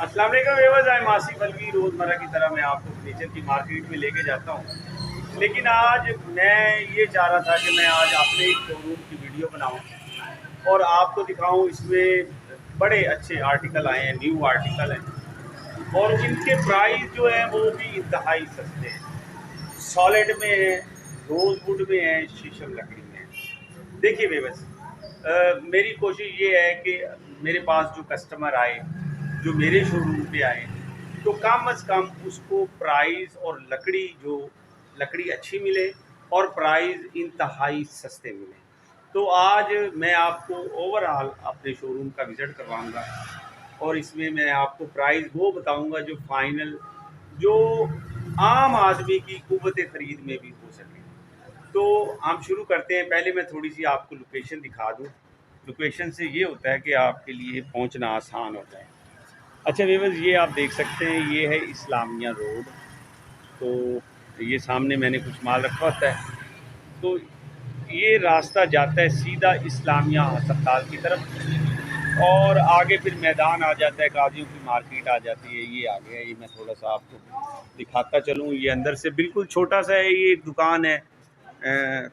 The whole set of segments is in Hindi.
अस्सलाम वालेकुम viewers, I am Asif Alvi. रोज़मर्रा की तरह मैं आपको फर्नीचर की मार्केट में लेके जाता हूँ, लेकिन आज मैं ये चाह रहा था कि मैं आज अपने एक शोरूम की वीडियो बनाऊँ और आपको दिखाऊँ। इसमें बड़े अच्छे आर्टिकल आए हैं, न्यू आर्टिकल हैं और इनके प्राइस जो है वो भी इंतहाई सस्ते हैं। सॉलिड में है, रोज़वुड में है, शीशम लकड़ी में है। देखिए व्यूअर्स, मेरी कोशिश ये है कि मेरे पास जो कस्टमर आए, जो मेरे शोरूम पे आए, तो कम अज़ कम उसको प्राइस और लकड़ी अच्छी मिले और प्राइस इंतहाई सस्ते मिले। तो आज मैं आपको ओवरऑल अपने शोरूम का विज़िट करवाऊँगा और इसमें मैं आपको प्राइस वो बताऊँगा जो फाइनल, जो आम आदमी की कुव्वत ख़रीद में भी हो सके। तो हम शुरू करते हैं। पहले मैं थोड़ी-सी आपको लोकेशन दिखा दूँ। लोकेशन से ये होता है कि आपके लिए पहुँचना आसान होता है। अच्छा व्यूअर्स, ये आप देख सकते हैं, ये है इस्लामिया रोड। तो ये सामने मैंने कुछ माल रखा होता है, तो ये रास्ता जाता है सीधा इस्लामिया अस्पताल की तरफ और आगे फिर मैदान आ जाता है, काजियों की मार्केट आ जाती है। ये आ गया, ये मैं थोड़ा-सा आपको दिखाता चलूँ। ये अंदर से बिल्कुल छोटा-सा है, ये एक दुकान है।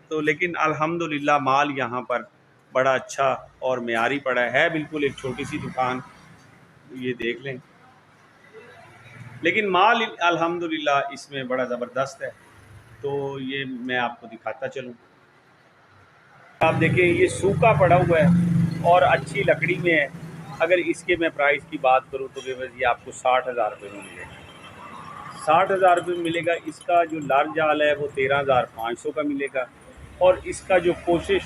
तो लेकिन अल्हम्दुलिल्लाह माल यहाँ पर बड़ा अच्छा और मेयारी पड़ा है। बिल्कुल एक छोटी-सी दुकान, ये देख लें, लेकिन माल अल्हम्दुलिल्लाह इसमें बड़ा ज़बरदस्त है। तो ये मैं आपको दिखाता चलूँ। आप देखें, ये सूखा पड़ा हुआ है और अच्छी लकड़ी में है। अगर इसके मैं प्राइस की बात करूँ तो बेवज़ ये आपको 60,000 रुपये में मिलेगा। 60,000 रुपये में मिलेगा। इसका जो लार्ज जाल है वो 13,500 का मिलेगा और इसका जो कोशिश,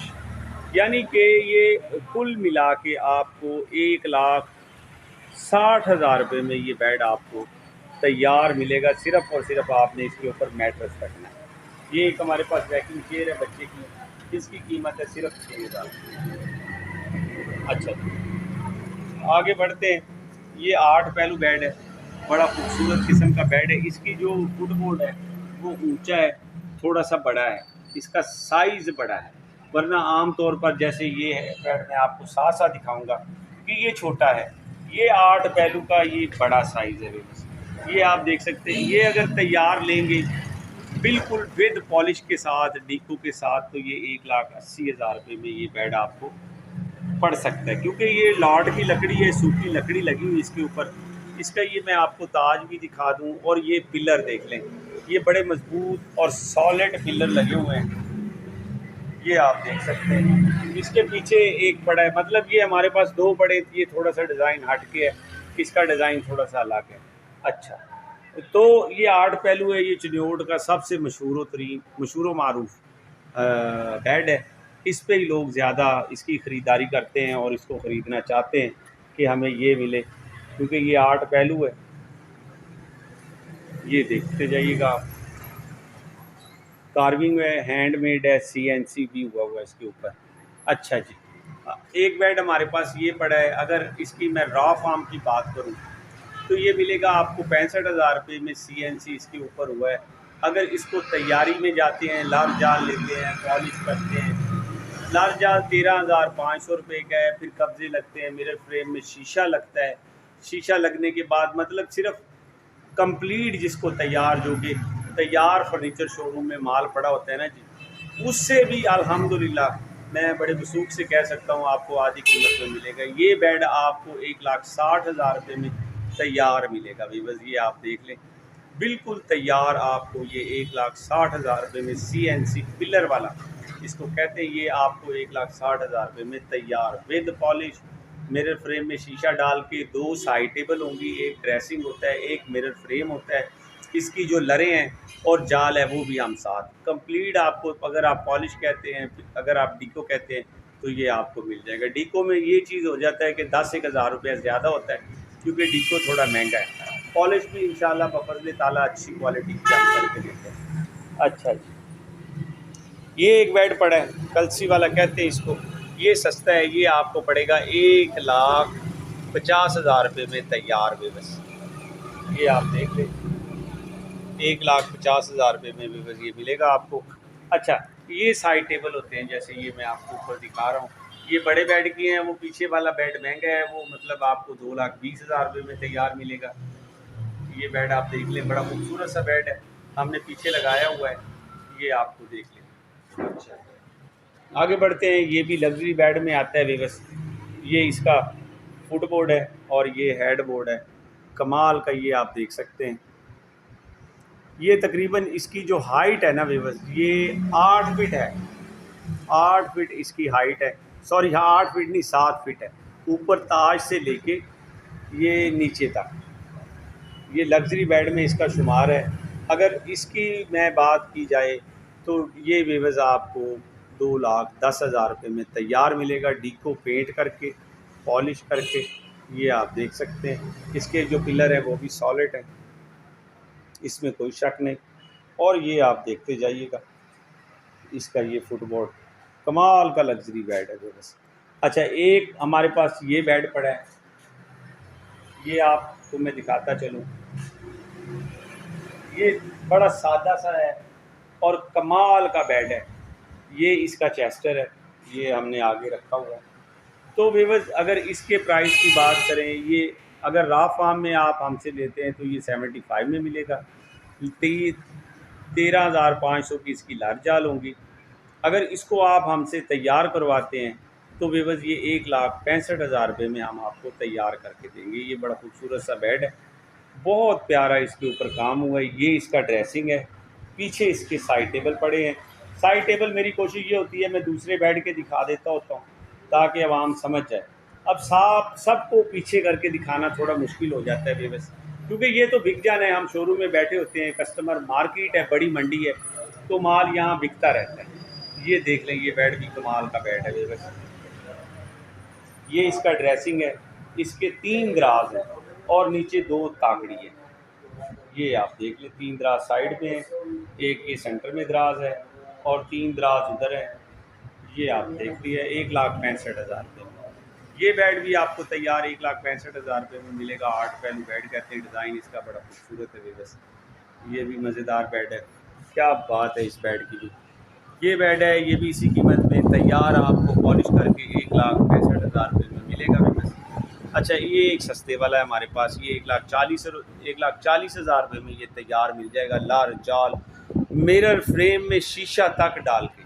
यानी कि ये कुल मिला के आपको 1,60,000 रुपये में ये बेड आपको तैयार मिलेगा। सिर्फ़ और सिर्फ आपने इसके ऊपर मैट्रेस रखना है। ये एक हमारे पास वैक्यूम चेयर है बच्चे की, इसकी कीमत है सिर्फ 6,000। अच्छा जी, आगे बढ़ते हैं। ये 8 पहलू बेड है, बड़ा खूबसूरत किस्म का बेड है। इसकी जो फुटबोर्ड है वो ऊंचा है, थोड़ा सा बड़ा है, इसका साइज़ बड़ा है। वरना आम तौर पर जैसे ये है बेड, मैं आपको साथ साथ दिखाऊंगा कि ये छोटा है। ये 8 पहलू का ये बड़ा साइज़ है। बस ये आप देख सकते हैं। ये अगर तैयार लेंगे बिल्कुल विद पॉलिश के साथ, डीको के साथ, तो ये 1,80,000 रुपये में ये बेड आपको पड़ सकता है, क्योंकि ये लॉट की लकड़ी है, सूखी लकड़ी लगी हुई इसके ऊपर। इसका ये मैं आपको ताज भी दिखा दूं और ये पिलर देख लें, ये बड़े मजबूत और सॉलिड पिलर लगे हुए हैं। ये आप देख सकते हैं। इसके पीछे एक पड़ा है, मतलब ये हमारे पास दो पड़े, ये थोड़ा सा डिज़ाइन हट के है, इसका डिज़ाइन थोड़ा सा अलग है। अच्छा, तो ये 8 पहलू है। ये चिन्योट का सबसे मशहूर मारूफ बेड है। इस पे ही लोग ज़्यादा इसकी ख़रीदारी करते हैं और इसको ख़रीदना चाहते हैं कि हमें ये मिले, क्योंकि ये 8 पहलू है। ये देखते जाइएगा आप, कार्विंग है, हैंडमेड है, CNC भी हुआ है इसके ऊपर। अच्छा जी, एक बेड हमारे पास ये पड़ा है। अगर इसकी मैं रॉ फॉर्म की बात करूँ तो ये मिलेगा आपको 65,000 रुपये में। CNC इसके ऊपर हुआ है। अगर इसको तैयारी में जाते हैं, लार्ज जाल लेते हैं, पॉलिश करते हैं, लार्ज जाल 13,500 रुपये का है। फिर कब्जे लगते हैं, मिरर फ्रेम में शीशा लगता है। शीशा लगने के बाद मतलब सिर्फ कंप्लीट जिसको तैयार, जो कि तैयार फर्नीचर शोरूम में माल पड़ा होता है ना जी, उससे भी अल्हम्दुलिल्लाह मैं बड़े वसूख से कह सकता हूँ आपको आधी कीमत में मिलेगा। ये बेड आपको 1,60,000 रुपये में तैयार मिलेगा। बस ये आप देख लें, बिल्कुल तैयार आपको ये 1,60,000 रुपये में CNC पिलर वाला, इसको कहते हैं, ये आपको 1,60,000 रुपये में तैयार विद पॉलिश। मिरर फ्रेम में शीशा डाल के, 2 साइड टेबल होंगी, एक ड्रेसिंग होता है, एक मिरर फ्रेम होता है। इसकी जो लरें हैं और जाल है वो भी हम साथ कंप्लीट आपको, अगर आप पॉलिश कहते हैं, अगर आप डीको कहते हैं, तो ये आपको मिल जाएगा। डीको में ये चीज़ हो जाता है कि 10-1 हज़ार रुपया ज़्यादा होता है, क्योंकि डीको थोड़ा महंगा है। पॉलिश भी इंशाल्लाह बफज़ल ताला अच्छी क्वालिटी की हम करके देते हैं। अच्छा जी, ये एक बेड पड़ा है, कलसी वाला कहते हैं इसको। ये सस्ता है, ये आपको पड़ेगा 1,50,000 रुपये में तैयार में। बस ये आप देख लें, 1,50,000 रुपये में भी बस ये मिलेगा आपको। अच्छा, ये साइड टेबल होते हैं, जैसे ये मैं आपको ऊपर दिखा रहा हूँ, ये बड़े बेड की हैं, वो पीछे वाला बेड महंगा है, वो मतलब आपको 2,20,000 रुपये में तैयार मिलेगा। ये बेड आप देख लें, बड़ा खूबसूरत सा बेड है, हमने पीछे लगाया हुआ है, ये आपको देख लें। अच्छा, आगे बढ़ते हैं। ये भी लग्जरी बेड में आता है वीवर्स। ये इसका फुटबोर्ड है और ये हेड बोर्ड है, कमाल का, ये आप देख सकते हैं। ये तकरीबन इसकी जो हाइट है ना वीवर्स, ये 8 फीट है, 8 फीट इसकी हाइट है। सॉरी, हाँ 8 फीट नहीं, 7 फीट है, ऊपर ताज से लेके ये नीचे तक। ये लग्जरी बेड में इसका शुमार है। अगर इसकी मैं बात की जाए तो ये वीवर्स आपको 2,10,000 रुपये में तैयार मिलेगा, डीको पेंट करके, पॉलिश करके। ये आप देख सकते हैं, इसके जो पिलर है वो भी सॉलिड है, इसमें कोई शक नहीं। और ये आप देखते जाइएगा, इसका ये फुटबोर्ड कमाल का लग्जरी बेड है वीवर्स। अच्छा, एक हमारे पास ये बेड पड़ा है, ये आपको मैं दिखाता चलूँ। ये बड़ा सादा सा है और कमाल का बेड है। ये इसका चेस्टर है, ये हमने आगे रखा हुआ है। तो व्यूअर्स, अगर इसके प्राइस की बात करें, ये अगर रा फार्म में आप हमसे लेते हैं तो ये 75 में मिलेगा। 13,500 की इसकी लार जाल होंगी। अगर इसको आप हमसे तैयार करवाते हैं तो व्यूअर्स ये 1,65,000 रुपये में हम आपको तैयार करके देंगे। ये बड़ा खूबसूरत सा बेड है, बहुत प्यारा इसके ऊपर काम हुआ है। ये इसका ड्रेसिंग है, पीछे इसके साइड टेबल पड़े हैं। साइड टेबल मेरी कोशिश ये होती है मैं दूसरे बेड के दिखा देता होता हूँ ताकि आवाम समझ जाए। अब साफ सबको पीछे करके दिखाना थोड़ा मुश्किल हो जाता है बेबस, क्योंकि ये तो बिक जाना है, हम शोरूम में बैठे होते हैं, कस्टमर, मार्केट है, बड़ी मंडी है, तो माल यहाँ बिकता रहता है। ये देख लें, ये बेड भी कमाल का बेड है बेबस। ये इसका ड्रेसिंग है, इसके 3 दराज हैं और नीचे 2 ताकड़ी है। ये आप देख लें, 3 दराज साइड में है, एक ये सेंटर में दराज है और 3 दराज उधर है। ये आप देख लिया, 1,65,000 रुपये में ये बेड भी आपको तैयार 1,65,000 रुपये में मिलेगा। 8 पहलू बेड कहते हैं, डिज़ाइन इसका बड़ा खूबसूरत है बस। ये भी मज़ेदार बेड है, क्या बात है इस बेड की भी। ये बेड है, ये भी इसी कीमत में तैयार आपको पॉलिश करके 1,65,000 रुपये में मिलेगा बस। अच्छा, ये एक सस्ते वाला है हमारे पास, ये 1,40,000 रुपये में ये तैयार मिल जाएगा। लार जाल मिरर फ्रेम में शीशा तक डाल के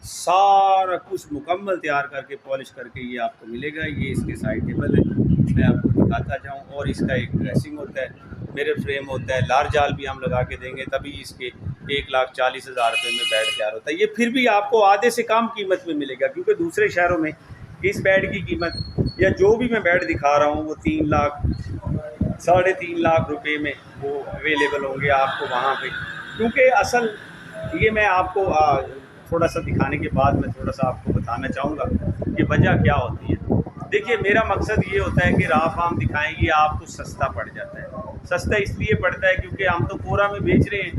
सारा कुछ मुकम्मल तैयार करके पॉलिश करके ये आपको मिलेगा। ये इसके साइड टेबल है, मैं आपको दिखाता जाऊँ। और इसका एक ड्रेसिंग होता है, मिरर फ्रेम होता है, लार जाल भी हम लगा के देंगे, तभी इसके 1,40,000 रुपये में बेड तैयार होता है। ये फिर भी आपको आधे से कम कीमत में मिलेगा, क्योंकि दूसरे शहरों में इस बेड की कीमत या जो भी मैं बेड दिखा रहा हूँ वो 3 लाख 3.5 लाख रुपए में वो अवेलेबल होंगे आपको वहाँ पे। क्योंकि असल ये मैं आपको थोड़ा सा दिखाने के बाद मैं थोड़ा सा आपको बताना चाहूँगा कि वजह क्या होती है। देखिए, मेरा मकसद ये होता है कि रा फार्म दिखाएंगे आपको सस्ता पड़ जाता है। सस्ता इसलिए पड़ता है क्योंकि हम तो कोरा में बेच रहे हैं।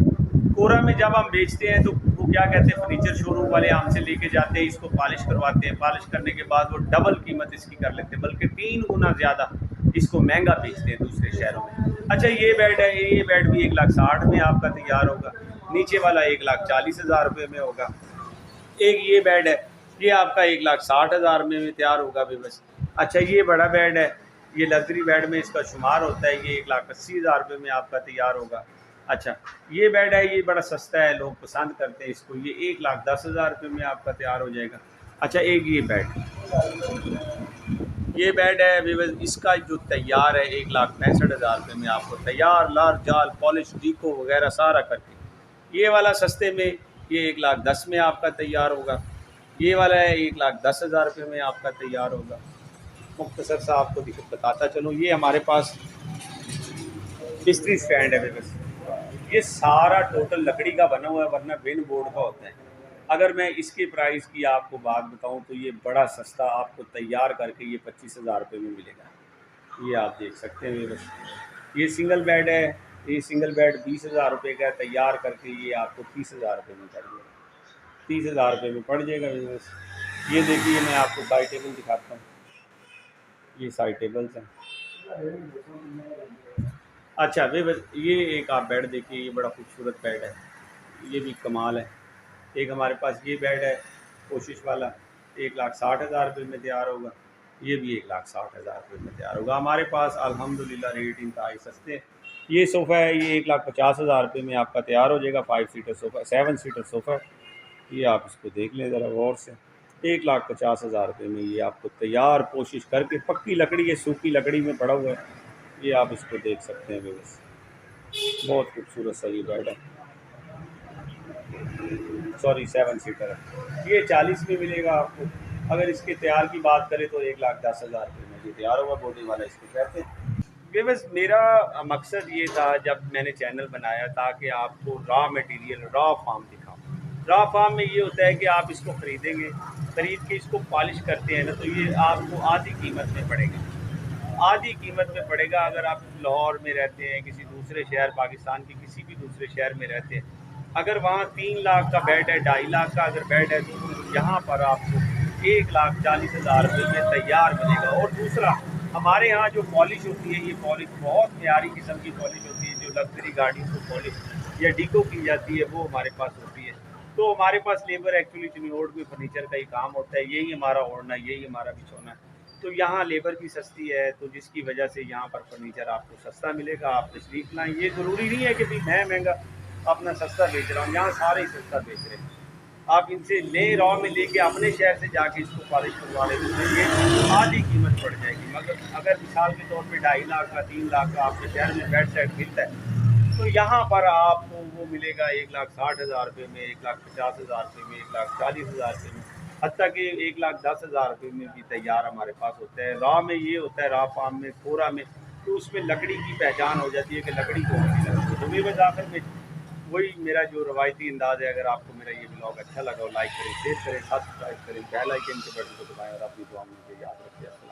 कोरा में जब हम बेचते हैं तो वो क्या कहते हैं, फर्नीचर शोरूम वाले हमसे लेके जाते हैं, इसको पॉलिश करवाते हैं, पॉलिश करने के बाद वो डबल कीमत इसकी कर लेते हैं, बल्कि 3 गुना ज़्यादा इसको महंगा बेचते हैं दूसरे शहरों में। अच्छा, ये बेड है, ये बेड भी 1,60,000 में आपका तैयार होगा। नीचे वाला 1,40,000 रुपये में होगा। एक ये बेड है, ये आपका 1,60,000 में तैयार होगा भी बस। अच्छा, ये बड़ा बेड है, ये लग्जरी बेड में इसका शुमार होता है, ये 1,80,000 रुपये में आपका तैयार होगा। अच्छा, ये बेड है, ये बड़ा सस्ता है, लोग पसंद करते हैं इसको, ये 1,10,000 रुपये में आपका तैयार हो जाएगा। अच्छा, एक ये बेड है विवज, इसका जो तैयार है 1,65,000 रुपये में आपको तैयार, लार जाल पॉलिश डीको वगैरह सारा करके। ये वाला सस्ते में ये 1,10,000 में आपका तैयार होगा। ये वाला है 1,10,000 रुपये में आपका तैयार होगा। मुख्तसर सा आपको बताता चलूँ, ये हमारे पास बिस्तरी स्टैंड है बस। ये सारा टोटल लकड़ी का बना हुआ है, वरना विन बोर्ड का होता है। अगर मैं इसके प्राइस की आपको बात बताऊं तो ये बड़ा सस्ता आपको तैयार करके ये 25,000 रुपये में मिलेगा। ये आप देख सकते हैं बस। ये सिंगल बेड है, ये सिंगल बेड 20,000 रुपये का तैयार करके ये आपको 30,000 रुपये में पड़ जाएगा। 30,000 रुपये में पड़ जाएगा बस। ये देखिए, मैं आपको साइड टेबल दिखाता हूँ, ये साइड टेबल्स हैं। अच्छा वे बस, ये एक आप बेड देखिए, ये बड़ा खूबसूरत बेड है, ये भी कमाल है। एक हमारे पास ये बेड है कोशिश वाला, 1,60,000 रुपये में तैयार होगा। ये भी 1,60,000 रुपये में तैयार होगा। हमारे पास अल्हम्दुलिल्लाह रेट इंतहाई सस्ते हैं। ये सोफ़ा है, ये 1,50,000 रुपये में आपका तैयार हो जाएगा। 5 सीटर सोफ़ा, 7 सीटर सोफ़ा। ये आप इसको देख लें ज़रा गौर से। 1,50,000 रुपये में ये आपको तैयार, कोशिश करके, पक्की लकड़ी है, सूखी लकड़ी में पड़ा हुआ है। ये आप इसको देख सकते हैं व्यूअर्स, बहुत खूबसूरत सा ये बेड है। सॉरी 7 सीटर है। ये 40 में मिलेगा आपको। अगर इसके तैयार की बात करें तो 1,10,000 रुपये में ये तैयार होगा। बॉडी वाला इसको कहते हैं। बस मेरा मकसद ये था जब मैंने चैनल बनाया था कि आपको रॉ मटेरियल, रॉ फार्म दिखाऊं। रॉ फार्म में ये होता है कि आप इसको ख़रीदेंगे, ख़रीद के इसको पॉलिश करते हैं ना, तो ये आपको आधी कीमत में पड़ेगा। आधी कीमत में पड़ेगा। अगर आप लाहौर में रहते हैं, किसी दूसरे शहर, पाकिस्तान के किसी भी दूसरे शहर में रहते हैं, अगर वहाँ 3 लाख का बेड है, 2.5 लाख का अगर बेड है, तो यहाँ पर आपको 1,40,000 रुपये में तैयार मिलेगा। और दूसरा, हमारे यहाँ जो पॉलिश होती है, ये पॉलिश बहुत प्यारी किस्म की पॉलिश होती है। जो लग्जरी गाड़ियों को पॉलिश या डिको की जाती है, वो हमारे पास होती है। तो हमारे पास लेबर एक्चुअली चिमनोड में फर्नीचर का ही काम होता है। यही हमारा ओढ़ना, यही हमारा बिछौना है। तो यहाँ लेबर भी सस्ती है, तो जिसकी वजह से यहाँ पर फर्नीचर आपको सस्ता मिलेगा। आप तशरीफ़ लाएँ। ये ज़रूरी नहीं है कि भाई मैं महंगा अपना सस्ता बेच रहा हूँ, यहाँ सारे ही सस्ता बेच रहे हैं। आप इनसे लें, रॉ में लेके अपने शहर से जाके इसको पॉलिश करवा लें, तो ये आधी कीमत पड़ जाएगी। मगर अगर मिसाल के तौर पे 2.5 लाख का, 3 लाख का आपके शहर में बेड सेट मिलता है, तो यहाँ पर आपको वो मिलेगा 1,60,000 रुपये में, 1,50,000 रुपये में, 1,40,000 रुपये में, हत्ता कि 1,10,000 रुपये में भी तैयार हमारे पास होता है। रॉ में ये होता है, रॉ फार्म में, कोरा में, तो उसमें लकड़ी की पहचान हो जाती है कि लकड़ी कौन सी लगती है। तो मेरे बस आखिर में वही मेरा जो रवायती अंदाज़ है। अगर आपको मेरा ये ब्लॉग अच्छा लगा हो, लाइक करें, शेयर करें, सब्सक्राइब करें, बेल आइकन के बटन को दबाएं और अपनी दुआ में मुझे याद रखें।